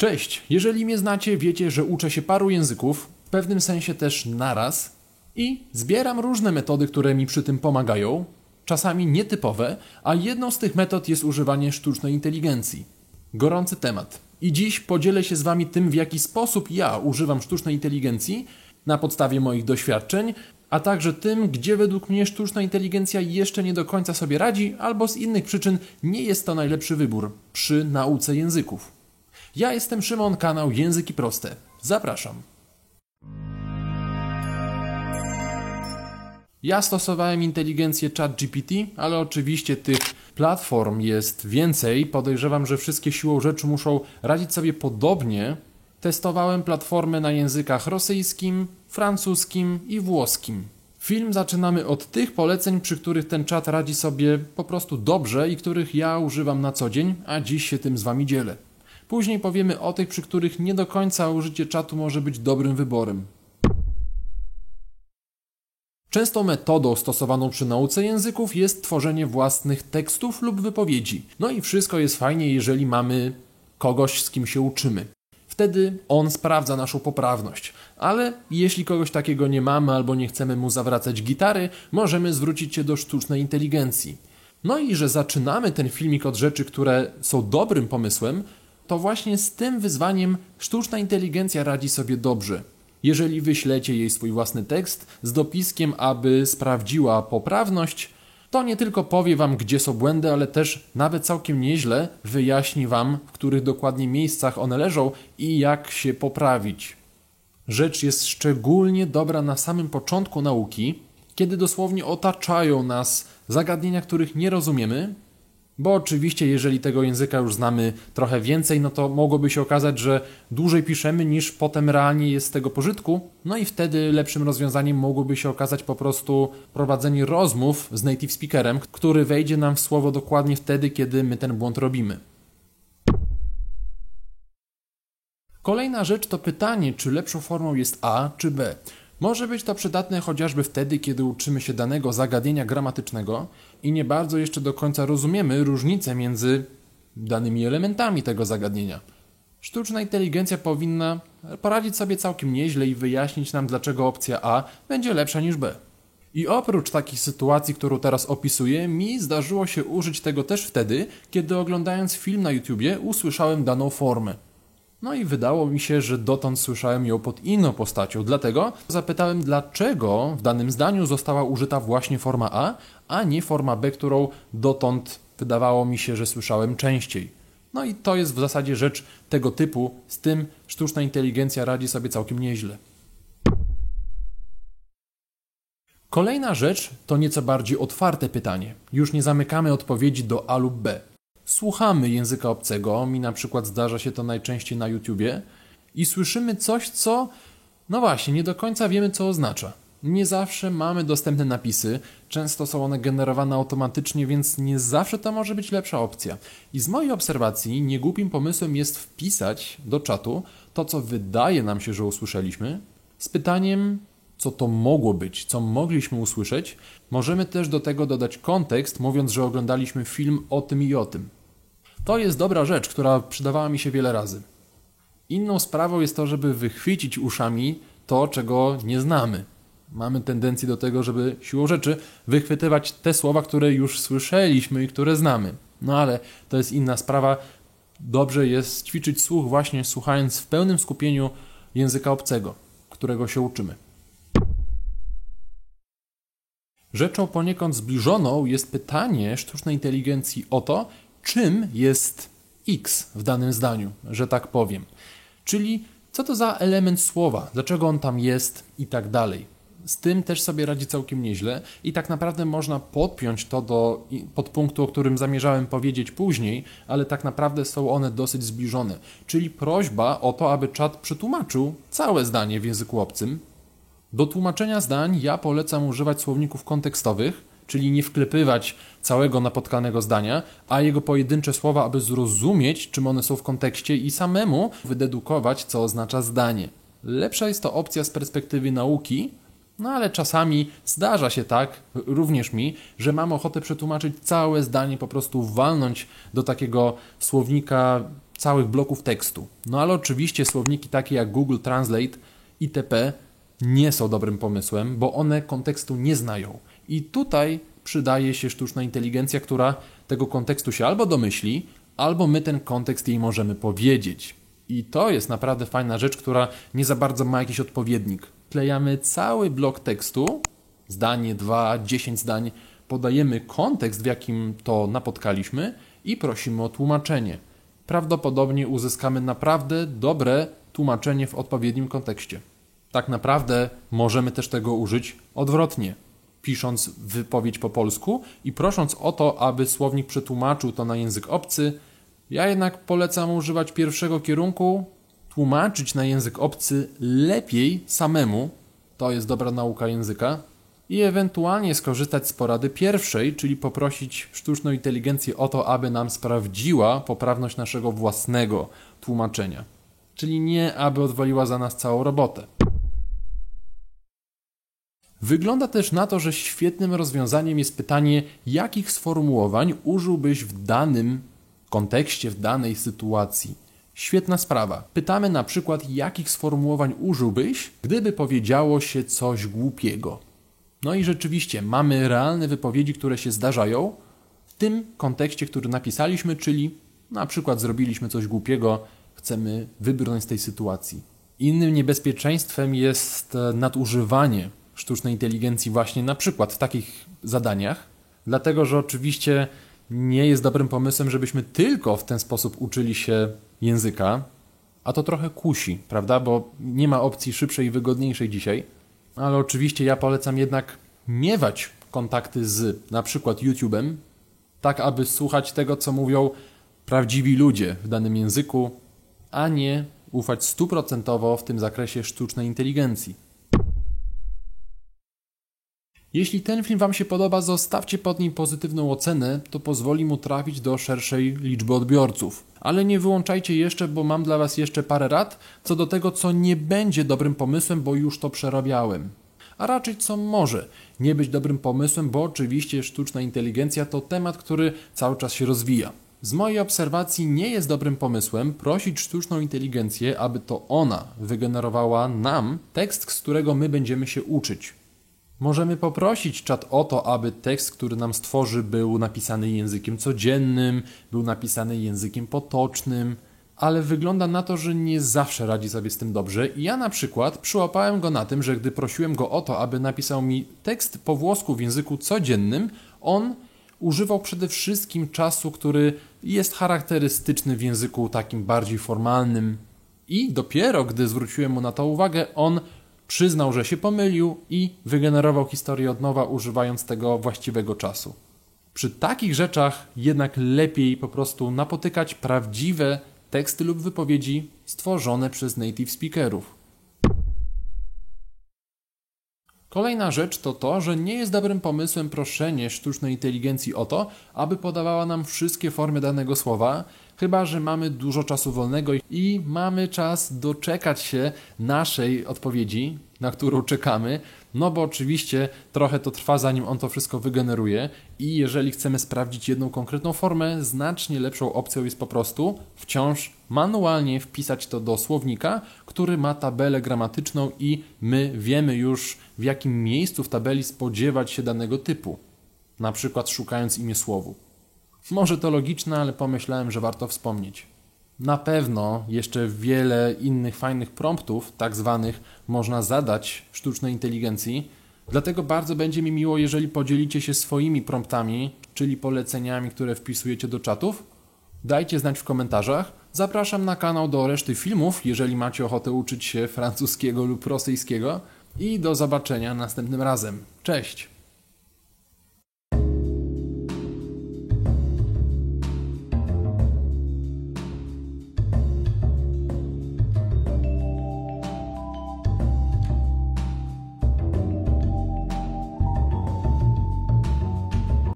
Cześć! Jeżeli mnie znacie, wiecie, że uczę się paru języków, w pewnym sensie też naraz i zbieram różne metody, które mi przy tym pomagają, czasami nietypowe, a jedną z tych metod jest używanie sztucznej inteligencji. Gorący temat. I dziś podzielę się z Wami tym, w jaki sposób ja używam sztucznej inteligencji na podstawie moich doświadczeń, a także tym, gdzie według mnie sztuczna inteligencja jeszcze nie do końca sobie radzi, albo z innych przyczyn nie jest to najlepszy wybór przy nauce języków. Ja jestem Szymon, kanał Języki Proste. Zapraszam. Ja stosowałem inteligencję ChatGPT, ale oczywiście tych platform jest więcej. Podejrzewam, że wszystkie siłą rzeczy muszą radzić sobie podobnie. Testowałem platformę na językach rosyjskim, francuskim i włoskim. Film zaczynamy od tych poleceń, przy których ten czat radzi sobie po prostu dobrze i których ja używam na co dzień, a dziś się tym z Wami dzielę. Później powiemy o tych, przy których nie do końca użycie czatu może być dobrym wyborem. Częstą metodą stosowaną przy nauce języków jest tworzenie własnych tekstów lub wypowiedzi. No i wszystko jest fajnie, jeżeli mamy kogoś, z kim się uczymy. Wtedy on sprawdza naszą poprawność. Ale jeśli kogoś takiego nie mamy albo nie chcemy mu zawracać gitary, możemy zwrócić się do sztucznej inteligencji. No i że zaczynamy ten filmik od rzeczy, które są dobrym pomysłem, to właśnie z tym wyzwaniem sztuczna inteligencja radzi sobie dobrze. Jeżeli wyślecie jej swój własny tekst z dopiskiem, aby sprawdziła poprawność, to nie tylko powie Wam, gdzie są błędy, ale też nawet całkiem nieźle wyjaśni Wam, w których dokładnie miejscach one leżą i jak się poprawić. Rzecz jest szczególnie dobra na samym początku nauki, kiedy dosłownie otaczają nas zagadnienia, których nie rozumiemy, bo oczywiście jeżeli tego języka już znamy trochę więcej, no to mogłoby się okazać, że dłużej piszemy niż potem realnie jest z tego pożytku, no i wtedy lepszym rozwiązaniem mogłoby się okazać po prostu prowadzenie rozmów z native speakerem, który wejdzie nam w słowo dokładnie wtedy, kiedy my ten błąd robimy. Kolejna rzecz to pytanie, czy lepszą formą jest A czy B. Może być to przydatne chociażby wtedy, kiedy uczymy się danego zagadnienia gramatycznego i nie bardzo jeszcze do końca rozumiemy różnicę między danymi elementami tego zagadnienia. Sztuczna inteligencja powinna poradzić sobie całkiem nieźle i wyjaśnić nam, dlaczego opcja A będzie lepsza niż B. I oprócz takich sytuacji, którą teraz opisuję, mi zdarzyło się użyć tego też wtedy, kiedy oglądając film na YouTubie usłyszałem daną formę. No i wydało mi się, że dotąd słyszałem ją pod inną postacią, dlatego zapytałem, dlaczego w danym zdaniu została użyta właśnie forma A, a nie forma B, którą dotąd wydawało mi się, że słyszałem częściej. No i to jest w zasadzie rzecz tego typu, z tym sztuczna inteligencja radzi sobie całkiem nieźle. Kolejna rzecz to nieco bardziej otwarte pytanie. Już nie zamykamy odpowiedzi do A lub B. Słuchamy języka obcego, mi na przykład zdarza się to najczęściej na YouTubie i słyszymy coś, co, no właśnie, nie do końca wiemy, co oznacza. Nie zawsze mamy dostępne napisy, często są one generowane automatycznie, więc nie zawsze to może być lepsza opcja. I z mojej obserwacji niegłupim pomysłem jest wpisać do czatu to, co wydaje nam się, że usłyszeliśmy, z pytaniem, co to mogło być, co mogliśmy usłyszeć. Możemy też do tego dodać kontekst, mówiąc, że oglądaliśmy film o tym i o tym. To jest dobra rzecz, która przydawała mi się wiele razy. Inną sprawą jest to, żeby wychwycić uszami to, czego nie znamy. Mamy tendencję do tego, żeby siłą rzeczy wychwytywać te słowa, które już słyszeliśmy i które znamy. No ale to jest inna sprawa. Dobrze jest ćwiczyć słuch właśnie słuchając w pełnym skupieniu języka obcego, którego się uczymy. Rzeczą poniekąd zbliżoną jest pytanie sztucznej inteligencji o to, czym jest X w danym zdaniu, że tak powiem. Czyli co to za element słowa, dlaczego on tam jest i tak dalej. Z tym też sobie radzi całkiem nieźle i tak naprawdę można podpiąć to do podpunktu, o którym zamierzałem powiedzieć później, ale tak naprawdę są one dosyć zbliżone. Czyli prośba o to, aby czat przetłumaczył całe zdanie w języku obcym. Do tłumaczenia zdań ja polecam używać słowników kontekstowych, czyli nie wklepywać całego napotkanego zdania, a jego pojedyncze słowa, aby zrozumieć, czym one są w kontekście i samemu wydedukować, co oznacza zdanie. Lepsza jest to opcja z perspektywy nauki, no ale czasami zdarza się tak, również mi, że mam ochotę przetłumaczyć całe zdanie, po prostu walnąć do takiego słownika całych bloków tekstu. No ale oczywiście słowniki takie jak Google Translate itp. nie są dobrym pomysłem, bo one kontekstu nie znają. I tutaj przydaje się sztuczna inteligencja, która tego kontekstu się albo domyśli, albo my ten kontekst jej możemy powiedzieć. I to jest naprawdę fajna rzecz, która nie za bardzo ma jakiś odpowiednik. Klejamy cały blok tekstu, zdanie, 2, 10 zdań, podajemy kontekst, w jakim to napotkaliśmy i prosimy o tłumaczenie. Prawdopodobnie uzyskamy naprawdę dobre tłumaczenie w odpowiednim kontekście. Tak naprawdę możemy też tego użyć odwrotnie, pisząc wypowiedź po polsku i prosząc o to, aby słownik przetłumaczył to na język obcy. Ja jednak polecam używać pierwszego kierunku, tłumaczyć na język obcy lepiej samemu, to jest dobra nauka języka, i ewentualnie skorzystać z porady pierwszej, czyli poprosić sztuczną inteligencję o to, aby nam sprawdziła poprawność naszego własnego tłumaczenia. Czyli nie, aby odwaliła za nas całą robotę. Wygląda też na to, że świetnym rozwiązaniem jest pytanie, jakich sformułowań użyłbyś w danym kontekście, w danej sytuacji. Świetna sprawa. Pytamy na przykład, jakich sformułowań użyłbyś, gdyby powiedziało się coś głupiego. No i rzeczywiście mamy realne wypowiedzi, które się zdarzają w tym kontekście, który napisaliśmy, czyli na przykład zrobiliśmy coś głupiego, chcemy wybrnąć z tej sytuacji. Innym niebezpieczeństwem jest nadużywanie sztucznej inteligencji właśnie na przykład w takich zadaniach, dlatego że oczywiście nie jest dobrym pomysłem, żebyśmy tylko w ten sposób uczyli się języka, a to trochę kusi, prawda, bo nie ma opcji szybszej i wygodniejszej dzisiaj, ale oczywiście ja polecam jednak miewać kontakty z na przykład YouTube'em, tak aby słuchać tego, co mówią prawdziwi ludzie w danym języku, a nie ufać 100% w tym zakresie sztucznej inteligencji. Jeśli ten film Wam się podoba, zostawcie pod nim pozytywną ocenę, to pozwoli mu trafić do szerszej liczby odbiorców. Ale nie wyłączajcie jeszcze, bo mam dla Was jeszcze parę rad co do tego, co nie będzie dobrym pomysłem, bo już to przerabiałem. A raczej co może nie być dobrym pomysłem, bo oczywiście sztuczna inteligencja to temat, który cały czas się rozwija. Z mojej obserwacji nie jest dobrym pomysłem prosić sztuczną inteligencję, aby to ona wygenerowała nam tekst, z którego my będziemy się uczyć. Możemy poprosić czat o to, aby tekst, który nam stworzy, był napisany językiem codziennym, był napisany językiem potocznym, ale wygląda na to, że nie zawsze radzi sobie z tym dobrze i ja na przykład przyłapałem go na tym, że gdy prosiłem go o to, aby napisał mi tekst po włosku w języku codziennym, on używał przede wszystkim czasu, który jest charakterystyczny w języku takim bardziej formalnym i dopiero gdy zwróciłem mu na to uwagę, on przyznał, że się pomylił i wygenerował historię od nowa, używając tego właściwego czasu. Przy takich rzeczach jednak lepiej po prostu napotykać prawdziwe teksty lub wypowiedzi stworzone przez native speakerów. Kolejna rzecz to to, że nie jest dobrym pomysłem proszenie sztucznej inteligencji o to, aby podawała nam wszystkie formy danego słowa, chyba że mamy dużo czasu wolnego i mamy czas doczekać się naszej odpowiedzi, na którą czekamy, no bo oczywiście trochę to trwa, zanim on to wszystko wygeneruje i jeżeli chcemy sprawdzić jedną konkretną formę, znacznie lepszą opcją jest po prostu wciąż manualnie wpisać to do słownika, który ma tabelę gramatyczną i my wiemy już, w jakim miejscu w tabeli spodziewać się danego typu, na przykład szukając imię słowu. Może to logiczne, ale pomyślałem, że warto wspomnieć. Na pewno jeszcze wiele innych fajnych promptów, tak zwanych, można zadać sztucznej inteligencji, dlatego bardzo będzie mi miło, jeżeli podzielicie się swoimi promptami, czyli poleceniami, które wpisujecie do czatów. Dajcie znać w komentarzach. Zapraszam na kanał do reszty filmów, jeżeli macie ochotę uczyć się francuskiego lub rosyjskiego i do zobaczenia następnym razem. Cześć!